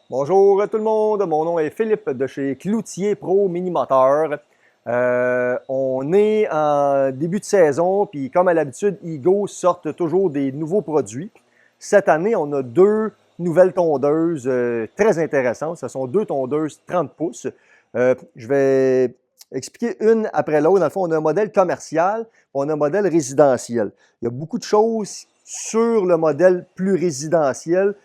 Bonjour tout le monde, mon nom est Philippe de chez Cloutier Pro Mini-Moteur. On est en début de saison, puis comme à l'habitude, Ego sortent toujours des nouveaux produits. Cette année, on a deux nouvelles tondeuses très intéressantes. Ce sont deux tondeuses 30 pouces. Je vais expliquer une après l'autre. Dans le fond, on a un modèle commercial, on a un modèle résidentiel. Il y a beaucoup de choses sur le modèle plus résidentiel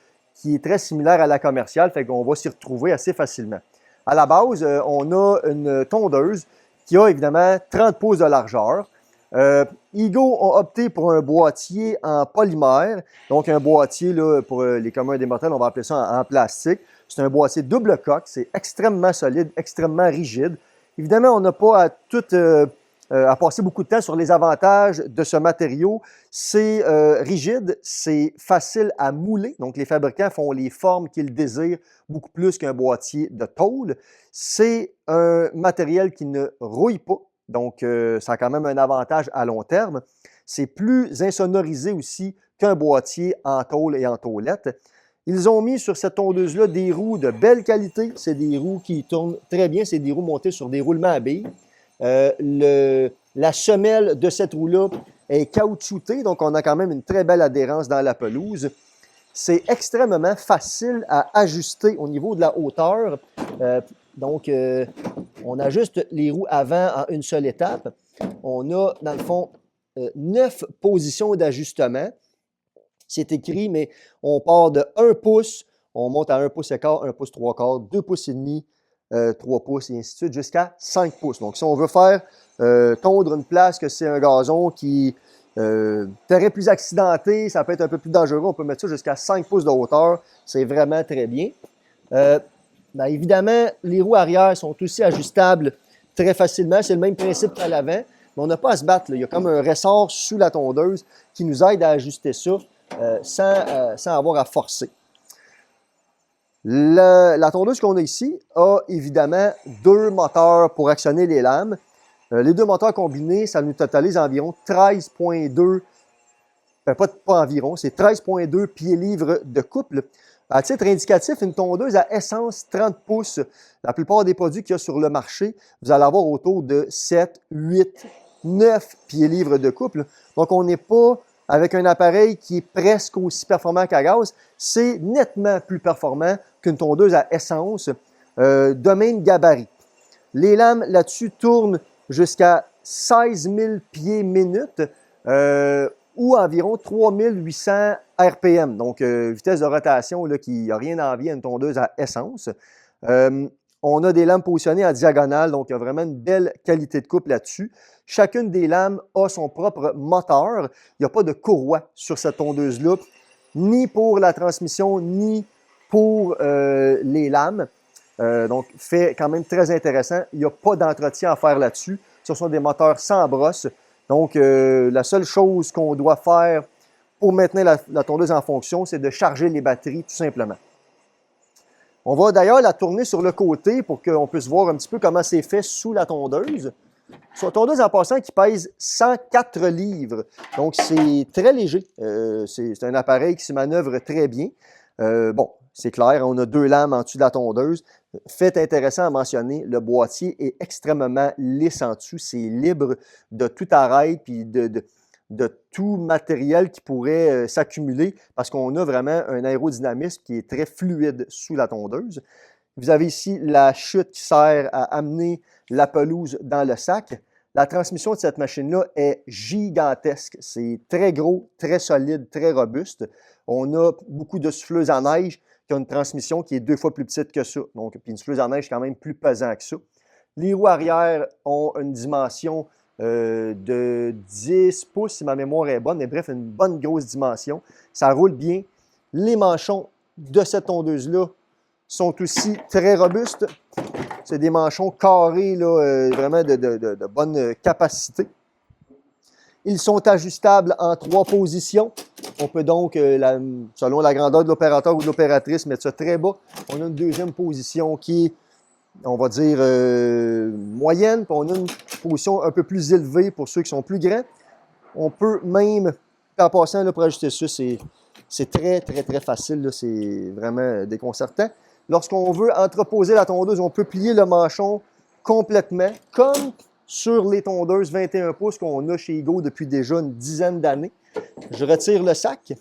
qui est très similaire à la commerciale, fait qu'on va s'y retrouver assez facilement. À la base, on a une tondeuse qui a évidemment 30 pouces de largeur. Ego a opté pour un boîtier en polymère, donc un boîtier là, pour les communs des mortels, on va appeler ça en plastique. C'est un boîtier double coque, c'est extrêmement solide, extrêmement rigide. Évidemment, on n'a pas à à passer beaucoup de temps sur les avantages de ce matériau. C'est rigide, c'est facile à mouler, donc les fabricants font les formes qu'ils désirent beaucoup plus qu'un boîtier de tôle. C'est un matériel qui ne rouille pas, donc ça a quand même un avantage à long terme. C'est plus insonorisé aussi qu'un boîtier en tôle et en tôlette. Ils ont mis sur cette tondeuse-là des roues de belle qualité. C'est des roues qui tournent très bien. C'est des roues montées sur des roulements à billes. La semelle de cette roue-là est caoutchoutée, donc on a quand même une très belle adhérence dans la pelouse. C'est extrêmement facile à ajuster au niveau de la hauteur. On ajuste les roues avant en une seule étape. On a, dans le fond, 9 positions d'ajustement. C'est écrit, mais on part de 1 pouce, on monte à 1 pouce et quart, 1 pouce 3 quarts, 2 pouces et demi, 3 pouces et ainsi de suite, jusqu'à 5 pouces. Donc, si on veut faire tondre une place que c'est un gazon qui serait plus accidenté, ça peut être un peu plus dangereux, on peut mettre ça jusqu'à 5 pouces de hauteur. C'est vraiment très bien. Évidemment, les roues arrière sont aussi ajustables très facilement. C'est le même principe qu'à l'avant, mais on n'a pas à se battre, là. Il y a comme un ressort sous la tondeuse qui nous aide à ajuster ça sans avoir à forcer. La tondeuse qu'on a ici a évidemment deux moteurs pour actionner les lames. Les deux moteurs combinés, ça nous totalise environ 13,2, pas environ, c'est 13,2 pieds-livres de couple. À titre indicatif, une tondeuse à essence 30 pouces, la plupart des produits qu'il y a sur le marché, vous allez avoir autour de 7, 8, 9 pieds-livres de couple. Donc, on n'est pas avec un appareil qui est presque aussi performant qu'à gaz. C'est nettement plus performant qu'une tondeuse à essence de même gabarit. Les lames là-dessus tournent jusqu'à 16 000 pieds minute ou environ 3800 RPM, donc vitesse de rotation là, qui n'a rien à envier à une tondeuse à essence. On a des lames positionnées en diagonale, donc il y a vraiment une belle qualité de coupe là-dessus. Chacune des lames a son propre moteur. Il n'y a pas de courroie sur cette tondeuse-là, ni pour la transmission, ni pour les lames. Donc, fait quand même très intéressant. Il n'y a pas d'entretien à faire là-dessus. Ce sont des moteurs sans brosse. Donc, la seule chose qu'on doit faire pour maintenir la tondeuse en fonction, c'est de charger les batteries tout simplement. On va d'ailleurs la tourner sur le côté pour qu'on puisse voir un petit peu comment c'est fait sous la tondeuse. C'est une tondeuse en passant qui pèse 104 livres. Donc, c'est très léger. C'est un appareil qui se manœuvre très bien. Bon, c'est clair, on a deux lames en dessous de la tondeuse. Fait intéressant à mentionner, le boîtier est extrêmement lisse en dessous. C'est libre de tout arrêt puis de tout matériel qui pourrait s'accumuler parce qu'on a vraiment un aérodynamisme qui est très fluide sous la tondeuse. Vous avez ici la chute qui sert à amener la pelouse dans le sac. La transmission de cette machine-là est gigantesque. C'est très gros, très solide, très robuste. On a beaucoup de souffleuses à neige qui ont une transmission qui est 2 fois plus petite que ça. Donc, puis une souffleuse à neige quand même plus pesant que ça. Les roues arrière ont une dimension de 10 pouces, si ma mémoire est bonne, mais bref, une bonne grosse dimension. Ça roule bien. Les manchons de cette tondeuse-là sont aussi très robustes. C'est des manchons carrés, là, vraiment de bonne capacité. Ils sont ajustables en 3 positions. On peut donc, selon la grandeur de l'opérateur ou de l'opératrice, mettre ça très bas. On a une deuxième position qui est, on va dire, moyenne. Puis on a une position un peu plus élevée pour ceux qui sont plus grands. On peut même, en passant là, pour ajuster ça, c'est très, très, très facile. C'est vraiment déconcertant. lorsqu'on veut entreposer la tondeuse, on peut plier le manchon complètement, comme sur les tondeuses 21 pouces qu'on a chez Ego depuis déjà une dizaine d'années. Je retire le sac,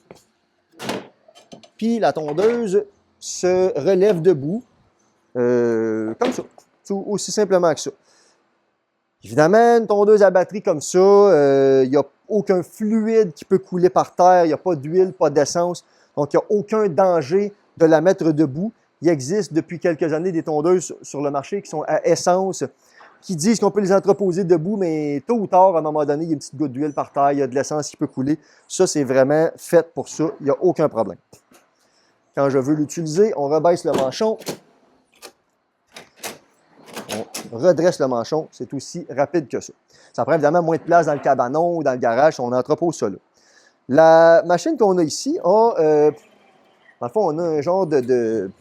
puis la tondeuse se relève debout, comme ça, tout aussi simplement que ça. Évidemment, une tondeuse à batterie comme ça, il n'y a aucun fluide qui peut couler par terre, il n'y a pas d'huile, pas d'essence, donc il n'y a aucun danger de la mettre debout. Il existe depuis quelques années des tondeuses sur le marché qui sont à essence, qui disent qu'on peut les entreposer debout, mais tôt ou tard, à un moment donné, il y a une petite goutte d'huile par terre, il y a de l'essence qui peut couler. Ça, c'est vraiment fait pour ça, il n'y a aucun problème. Quand je veux l'utiliser, on rebaisse le manchon. On redresse le manchon, c'est aussi rapide que ça. Ça prend évidemment moins de place dans le cabanon ou dans le garage, on entrepose ça là. La machine qu'on a ici a, dans le fond, on a un genre de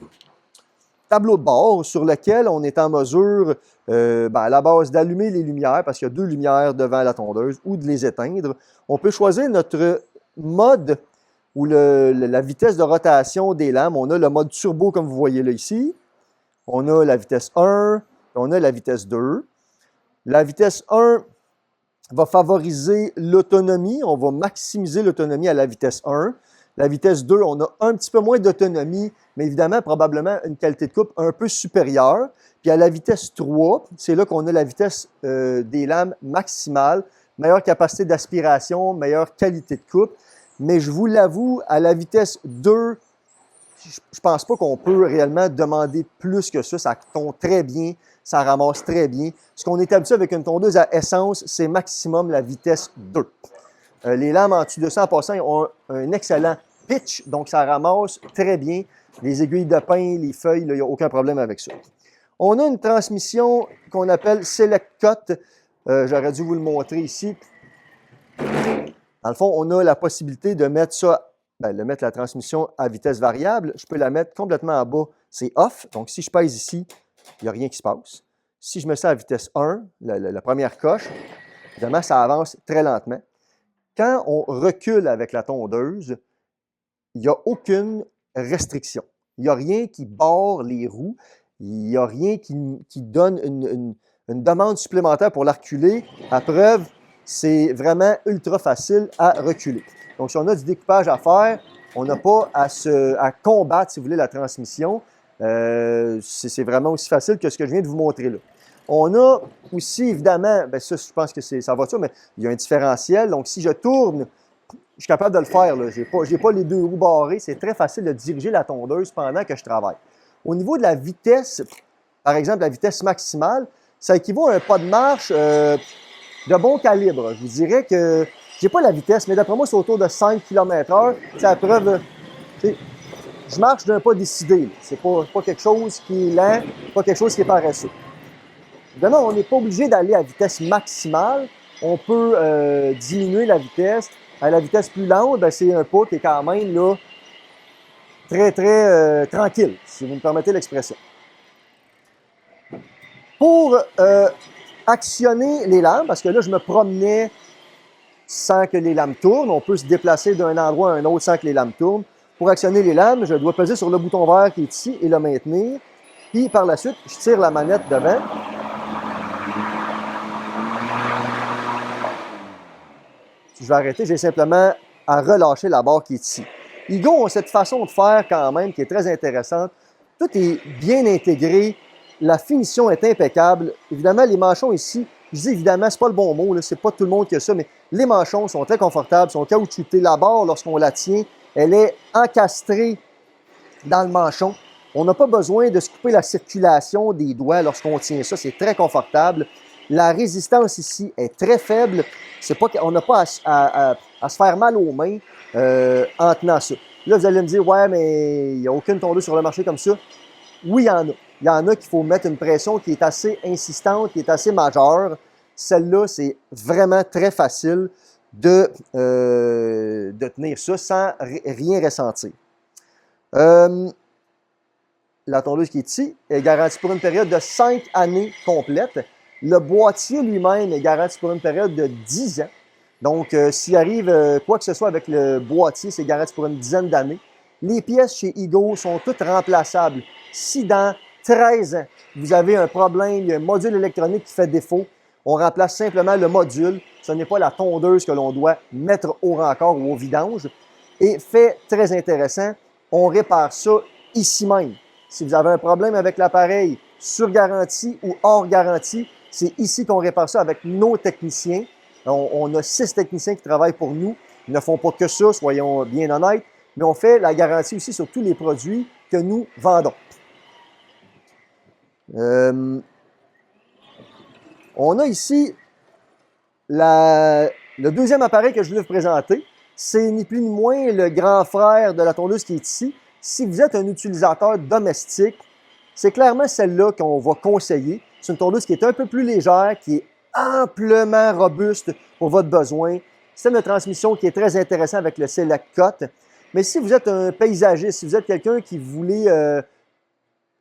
tableau de bord sur lequel on est en mesure, à la base, d'allumer les lumières, parce qu'il y a 2 lumières devant la tondeuse, ou de les éteindre. On peut choisir notre mode ou la vitesse de rotation des lames. On a le mode turbo, comme vous voyez là ici. On a la vitesse 1, on a la vitesse 2. La vitesse 1 va favoriser l'autonomie. On va maximiser l'autonomie à la vitesse 1. La vitesse 2, on a un petit peu moins d'autonomie, mais évidemment, probablement une qualité de coupe un peu supérieure. Puis à la vitesse 3, c'est là qu'on a la vitesse des lames maximale, meilleure capacité d'aspiration, meilleure qualité de coupe. Mais je vous l'avoue, à la vitesse 2, je ne pense pas qu'on peut réellement demander plus que ça. Ça tombe très bien, ça ramasse très bien. Ce qu'on est habitué avec une tondeuse à essence, c'est maximum la vitesse 2. Les lames en dessous de ça, en passant, ont un excellent pitch, donc ça ramasse très bien. Les aiguilles de pin, les feuilles, il n'y a aucun problème avec ça. On a une transmission qu'on appelle Select Cut. J'aurais dû vous le montrer ici. Dans le fond, on a la possibilité de mettre ça, de mettre la transmission à vitesse variable. Je peux la mettre complètement en bas, c'est off. Donc, si je pèse ici, il n'y a rien qui se passe. Si je mets ça à vitesse 1, la première coche, évidemment, ça avance très lentement. Quand on recule avec la tondeuse, il n'y a aucune restriction. Il n'y a rien qui barre les roues. Il n'y a rien qui donne une demande supplémentaire pour la reculer. À preuve, c'est vraiment ultra facile à reculer. Donc, si on a du découpage à faire, on n'a pas à combattre, si vous voulez, la transmission. C'est vraiment aussi facile que ce que je viens de vous montrer là. On a aussi, évidemment, ça, je pense que ça va de ça, mais il y a un différentiel. Donc, si je tourne, je suis capable de le faire. Je n'ai pas les 2 roues barrées. C'est très facile de diriger la tondeuse pendant que je travaille. Au niveau de la vitesse, par exemple, la vitesse maximale, ça équivaut à un pas de marche de bon calibre. Je vous dirais que je n'ai pas la vitesse, mais d'après moi, c'est autour de 5 km/h. C'est la preuve, je marche d'un pas décidé. C'est pas quelque chose qui est lent, pas quelque chose qui est paresseux. Évidemment, on n'est pas obligé d'aller à vitesse maximale. On peut diminuer la vitesse. À la vitesse plus lente, c'est un pas qui est quand même là, très, très tranquille, si vous me permettez l'expression. Pour actionner les lames, parce que là, je me promenais sans que les lames tournent. On peut se déplacer d'un endroit à un autre sans que les lames tournent. Pour actionner les lames, je dois peser sur le bouton vert qui est ici et le maintenir. Puis par la suite, je tire la manette devant. Si je vais arrêter, j'ai simplement à relâcher la barre qui est ici. Ego ont cette façon de faire quand même qui est très intéressante. Tout est bien intégré. La finition est impeccable. Évidemment, les manchons ici, je dis évidemment, c'est pas le bon mot, c'est pas tout le monde qui a ça, mais les manchons sont très confortables, sont caoutchoutés. La barre, lorsqu'on la tient, elle est encastrée dans le manchon. On n'a pas besoin de se couper la circulation des doigts lorsqu'on tient ça, c'est très confortable. La résistance ici est très faible. On n'a pas à se faire mal aux mains en tenant ça. Là, vous allez me dire, ouais, mais il n'y a aucune tondeuse sur le marché comme ça. Oui, il y en a. Il y en a qu'il faut mettre une pression qui est assez insistante, qui est assez majeure. Celle-là, c'est vraiment très facile de tenir ça sans rien ressentir. La tondeuse qui est ici est garantie pour une période de 5 années complètes. Le boîtier lui-même est garanti pour une période de 10 ans. Donc, s'il arrive quoi que ce soit avec le boîtier, c'est garanti pour une dizaine d'années. Les pièces chez Ego sont toutes remplaçables. Si dans 13 ans, vous avez un problème, il y a un module électronique qui fait défaut, on remplace simplement le module. Ce n'est pas la tondeuse que l'on doit mettre au rancor ou au vidange. Et fait très intéressant, on répare ça ici même. Si vous avez un problème avec l'appareil sur garantie ou hors garantie, c'est ici qu'on répare ça avec nos techniciens. On a 6 techniciens qui travaillent pour nous. Ils ne font pas que ça, soyons bien honnêtes, mais on fait la garantie aussi sur tous les produits que nous vendons. On a ici le deuxième appareil que je voulais vous présenter. C'est ni plus ni moins le grand frère de la tondeuse qui est ici. Si vous êtes un utilisateur domestique, c'est clairement celle-là qu'on va conseiller. C'est une tondeuse qui est un peu plus légère, qui est amplement robuste pour votre besoin. Système de transmission qui est très intéressant avec le Select Cut. Mais si vous êtes un paysagiste, si vous êtes quelqu'un qui voulait...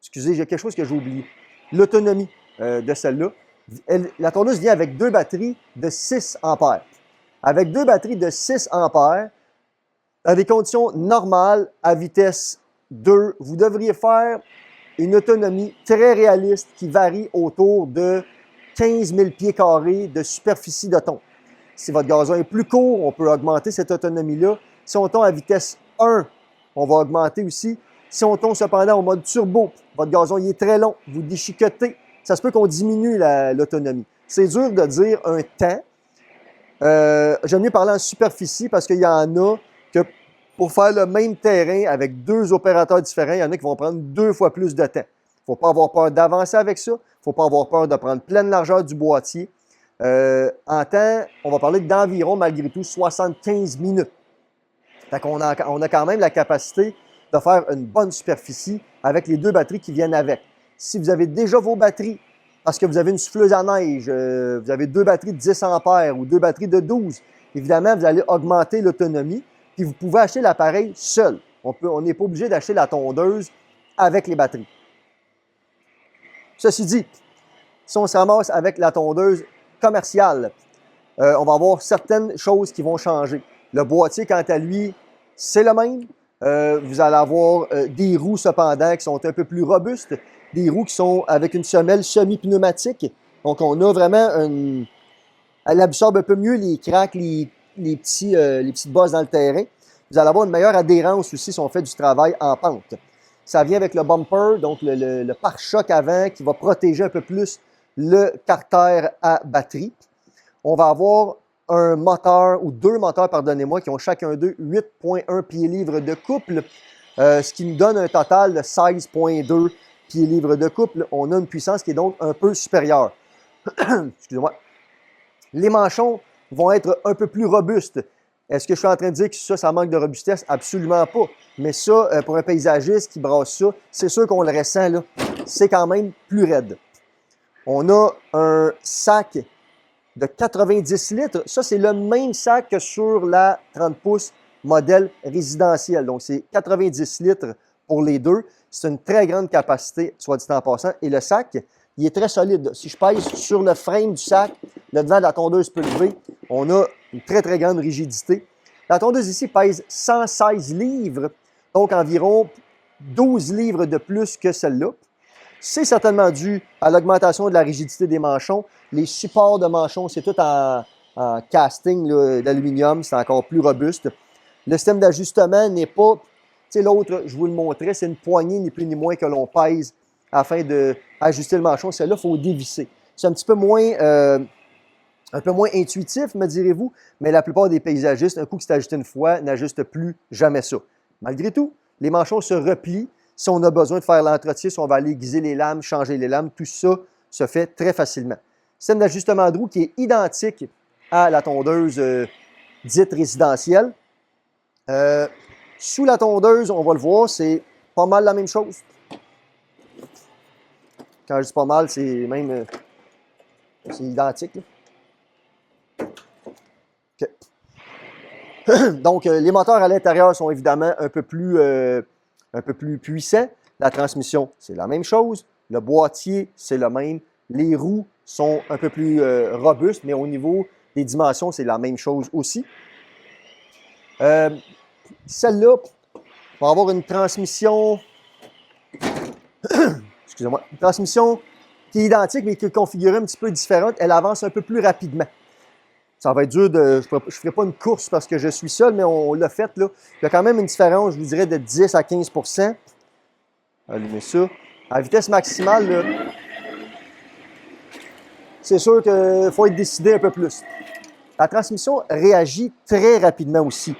excusez, j'ai quelque chose que j'ai oublié. L'autonomie de celle-là. La tondeuse vient avec 2 batteries de 6 ampères. Avec 2 batteries de 6 ampères, à des conditions normales, à vitesse 2, vous devriez faire une autonomie très réaliste qui varie autour de 15 000 pieds carrés de superficie de ton. Si votre gazon est plus court, on peut augmenter cette autonomie-là. Si on tombe à vitesse 1, on va augmenter aussi. Si on tombe cependant au mode turbo, votre gazon il est très long, vous déchiquetez, ça se peut qu'on diminue l'autonomie. C'est dur de dire un temps. J'aime mieux parler en superficie parce qu'il y en a que pour faire le même terrain avec 2 opérateurs différents, il y en a qui vont prendre 2 fois plus de temps. Il ne faut pas avoir peur d'avancer avec ça. Il ne faut pas avoir peur de prendre pleine largeur du boîtier. En temps, on va parler d'environ, malgré tout, 75 minutes. Fait qu'on a quand même la capacité de faire une bonne superficie avec les 2 batteries qui viennent avec. Si vous avez déjà vos batteries, parce que vous avez une souffleuse à neige, vous avez 2 batteries de 10 ampères ou 2 batteries de 12, évidemment, vous allez augmenter l'autonomie, puis vous pouvez acheter l'appareil seul. On n'est pas obligé d'acheter la tondeuse avec les batteries. Ceci dit, si on se ramasse avec la tondeuse commerciale, on va avoir certaines choses qui vont changer. Le boîtier, quant à lui, c'est le même. Vous allez avoir des roues, cependant, qui sont un peu plus robustes, des roues qui sont avec une semelle semi-pneumatique. Donc, on a vraiment elle absorbe un peu mieux les cracks, les petites bosses dans le terrain. Vous allez avoir une meilleure adhérence aussi si on fait du travail en pente. Ça vient avec le bumper, donc le pare-choc avant qui va protéger un peu plus le carter à batterie. On va avoir un moteur, ou 2 moteurs, pardonnez-moi, qui ont chacun d'eux 8,1 pieds-livres de couple, ce qui nous donne un total de 16,2 pieds-livres de couple. On a une puissance qui est donc un peu supérieure. Excusez-moi. Les manchons vont être un peu plus robustes. Est-ce que je suis en train de dire que ça manque de robustesse? Absolument pas. Mais ça, pour un paysagiste qui brasse ça, c'est sûr qu'on le ressent, là. C'est quand même plus raide. On a un sac de 90 litres. Ça, c'est le même sac que sur la 30 pouces modèle résidentiel. Donc, c'est 90 litres pour les deux. C'est une très grande capacité, soit dit en passant. Et le sac, il est très solide. Si je pèse sur le frame du sac, le devant de la tondeuse peut lever, on a une très, très grande rigidité. La tondeuse ici pèse 116 livres, donc environ 12 livres de plus que celle-là. C'est certainement dû à l'augmentation de la rigidité des manchons. Les supports de manchons, c'est tout en casting d'aluminium, c'est encore plus robuste. Le système d'ajustement n'est pas... Tu sais, l'autre, je vous le montrais, c'est une poignée, ni plus ni moins, que l'on pèse afin d'ajuster le manchon. Celle-là, il faut dévisser. C'est un petit peu moins intuitif, me direz-vous, mais la plupart des paysagistes, un coup que c'est ajusté une fois, n'ajustent plus jamais ça. Malgré tout, les manchons se replient. Si on a besoin de faire l'entretien, si on va aller aiguiser les lames, changer les lames, tout ça se fait très facilement. Système d'ajustement de roue qui est identique à la tondeuse dite résidentielle. Sous la tondeuse, on va le voir, c'est pas mal la même chose. Quand je dis pas mal, c'est même c'est identique. Là. Okay. Donc, les moteurs à l'intérieur sont évidemment un peu plus puissants. La transmission, c'est la même chose. Le boîtier, c'est le même. Les roues sont un peu plus robustes, mais au niveau des dimensions, c'est la même chose aussi. Celle-là, On va avoir une transmission, excusez-moi, une transmission qui est identique, mais qui est configurée un petit peu différente. Elle avance un peu plus rapidement. Ça va être dur de... Je ne ferai pas une course parce que je suis seul, mais on l'a fait, là. Il y a quand même une différence, je vous dirais, de 10 à 15 %. Allumez ça. À vitesse maximale, là, c'est sûr qu'il faut être décidé un peu plus. La transmission réagit très rapidement aussi.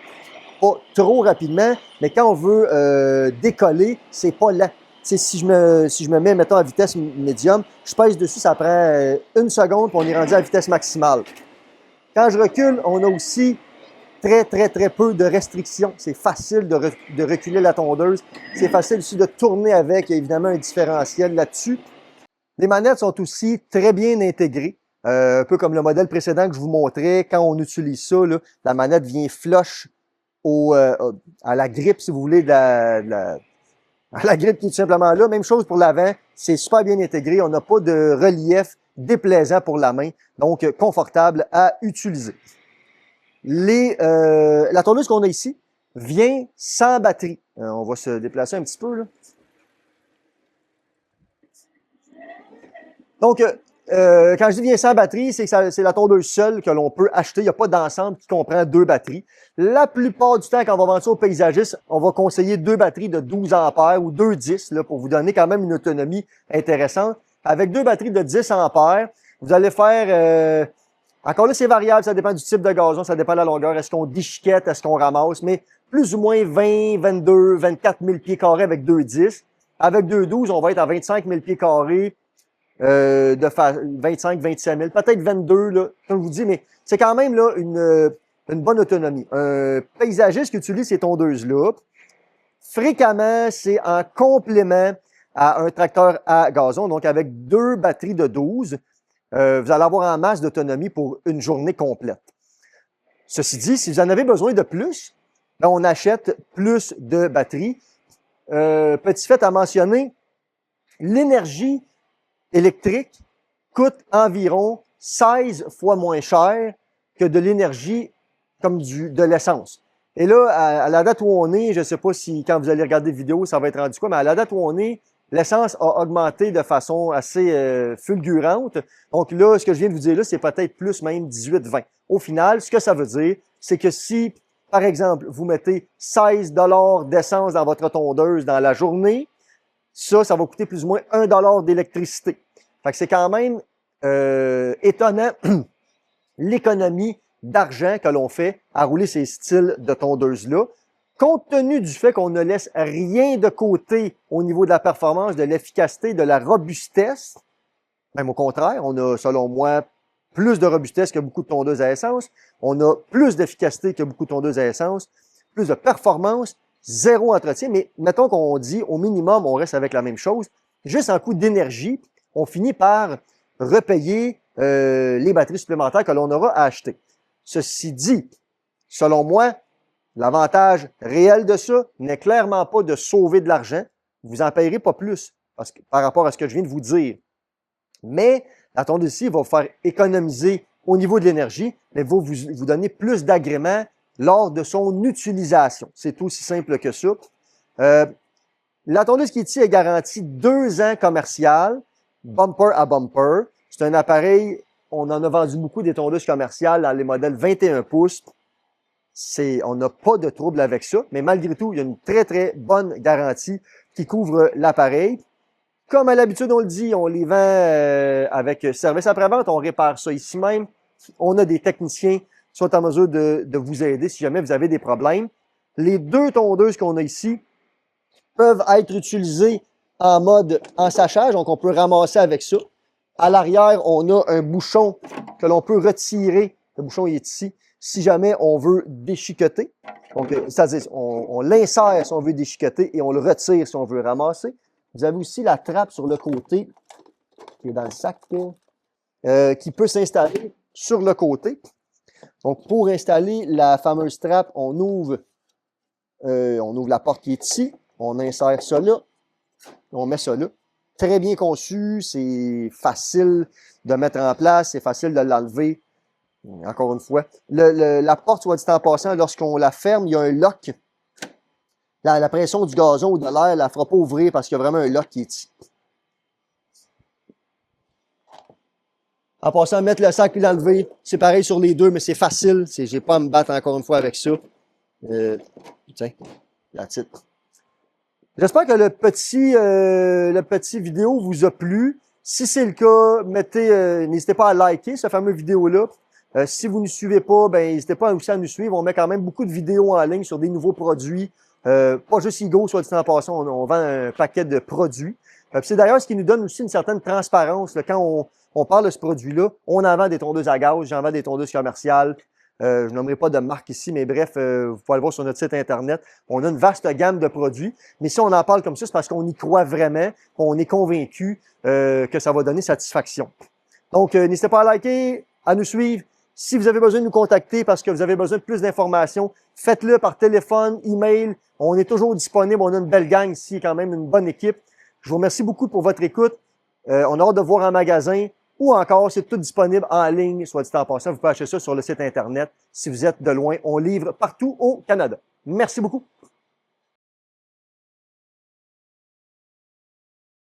Pas trop rapidement, mais quand on veut décoller, c'est pas lent. T'sais, si je me mets, mettons, à vitesse médium, je pèse dessus, ça prend une seconde, puis on est rendu à vitesse maximale. Quand je recule, on a aussi très peu de restrictions. C'est facile de reculer la tondeuse. C'est facile aussi de tourner avec. Il y a évidemment un différentiel là-dessus. Les manettes sont aussi très bien intégrées. Un peu comme le modèle précédent que je vous montrais. Quand on utilise ça, là, la manette vient flush à la grippe, si vous voulez, à la grippe qui est tout simplement là. Même chose pour l'avant. C'est super bien intégré. On n'a pas de relief déplaisant pour la main. Donc, confortable à utiliser. La tondeuse qu'on a ici vient sans batterie. On va se déplacer un petit peu, là. Donc, quand je dis vient sans batterie, c'est que c'est la tondeuse seule que l'on peut acheter. Il n'y a pas d'ensemble qui comprend 2 batteries. La plupart du temps, quand on va vendre ça aux paysagistes, on va conseiller 2 batteries de 12 ampères ou 2,10 là, pour vous donner quand même une autonomie intéressante. Avec 2 batteries de 10 ampères, vous allez faire... encore là, c'est variable, ça dépend du type de gazon, ça dépend de la longueur. Est-ce qu'on déchiquette, est-ce qu'on ramasse? Mais plus ou moins 20, 22, 24 000 pieds carrés avec 2,10. Avec 2,12, on va être à 25 000 pieds carrés. De 25, 27 000, peut-être 22, là, comme je vous dis, mais c'est quand même là une bonne autonomie. Un paysagiste qui utilise ces tondeuses-là, fréquemment, c'est en complément à un tracteur à gazon, donc avec 2 batteries de 12, vous allez avoir en masse d'autonomie pour une journée complète. Ceci dit, si vous en avez besoin de plus, ben on achète plus de batteries. Petit fait à mentionner, l'énergie électrique coûte environ 16 fois moins cher que de l'énergie comme de l'essence. Et là, à la date où on est, je ne sais pas si quand vous allez regarder la vidéo, ça va être rendu quoi, mais à la date où on est, l'essence a augmenté de façon assez fulgurante. Donc là, ce que je viens de vous dire là, c'est peut-être plus même 18-20. Au final, ce que ça veut dire, c'est que si, par exemple, vous mettez 16 $ d'essence dans votre tondeuse dans la journée, ça va coûter plus ou moins 1 $ d'électricité. Fait que c'est quand même étonnant l'économie d'argent que l'on fait à rouler ces styles de tondeuses-là, compte tenu du fait qu'on ne laisse rien de côté au niveau de la performance, de l'efficacité, de la robustesse. Même au contraire, on a, selon moi, plus de robustesse que beaucoup de tondeuses à essence. On a plus d'efficacité que beaucoup de tondeuses à essence, plus de performance, zéro entretien. Mais mettons qu'on dit au minimum, on reste avec la même chose. Juste en coût d'énergie, on finit par repayer les batteries supplémentaires que l'on aura à acheter. Ceci dit, selon moi, l'avantage réel de ça n'est clairement pas de sauver de l'argent. Vous en payerez pas plus par rapport à ce que je viens de vous dire. Mais la tondeuse ici va vous faire économiser au niveau de l'énergie, mais va vous donner plus d'agréments lors de son utilisation. C'est aussi simple que ça. La tondeuse qui est ici est garantie 2 ans commercial, bumper à bumper. C'est un appareil, on en a vendu beaucoup des tondeuses commerciales dans les modèles 21 pouces. On n'a pas de trouble avec ça, mais malgré tout, il y a une très bonne garantie qui couvre l'appareil. Comme à l'habitude, on le dit, on les vend avec service après-vente, on répare ça ici même. On a des techniciens qui sont en mesure de vous aider si jamais vous avez des problèmes. Les 2 tondeuses qu'on a ici peuvent être utilisées en mode ensachage, donc on peut ramasser avec ça. À l'arrière, on a un bouchon que l'on peut retirer. Le bouchon il est ici. Si jamais on veut déchiqueter, donc c'est-à-dire on l'insère si on veut déchiqueter et on le retire si on veut ramasser. Vous avez aussi la trappe sur le côté qui est dans le sac, qui peut s'installer sur le côté. Donc, pour installer la fameuse trappe, on ouvre la porte qui est ici, on insère ça là, on met ça là. Très bien conçu, c'est facile de mettre en place, c'est facile de l'enlever. Encore une fois, la porte, soit dit en passant, lorsqu'on la ferme, il y a un lock. la pression du gazon ou de l'air ne la fera pas ouvrir parce qu'il y a vraiment un lock qui est ici. En passant, mettre le sac et l'enlever, c'est pareil sur les deux, mais c'est facile. J'ai pas à me battre encore une fois avec ça. Tiens, that's it. J'espère que le petit vidéo vous a plu. Si c'est le cas, n'hésitez pas à liker cette fameuse vidéo-là. Si vous ne nous suivez pas, ben n'hésitez pas aussi à nous suivre. On met quand même beaucoup de vidéos en ligne sur des nouveaux produits. Pas juste Ego, soit dit en passant, on vend un paquet de produits. C'est d'ailleurs ce qui nous donne aussi une certaine transparence. Là, quand on parle de ce produit-là, on en vend des tondeuses à gaz, j'en vends des tondeuses commerciales. Je nommerai pas de marque ici, mais bref, vous pouvez aller voir sur notre site Internet. On a une vaste gamme de produits. Mais si on en parle comme ça, c'est parce qu'on y croit vraiment, qu'on est convaincu que ça va donner satisfaction. Donc, n'hésitez pas à liker, à nous suivre. Si vous avez besoin de nous contacter parce que vous avez besoin de plus d'informations, faites-le par téléphone, email. On est toujours disponible. On a une belle gang ici, quand même, une bonne équipe. Je vous remercie beaucoup pour votre écoute. On a hâte de vous voir en magasin ou encore, c'est tout disponible en ligne, soit dit en passant. Vous pouvez acheter ça sur le site Internet. Si vous êtes de loin, on livre partout au Canada. Merci beaucoup.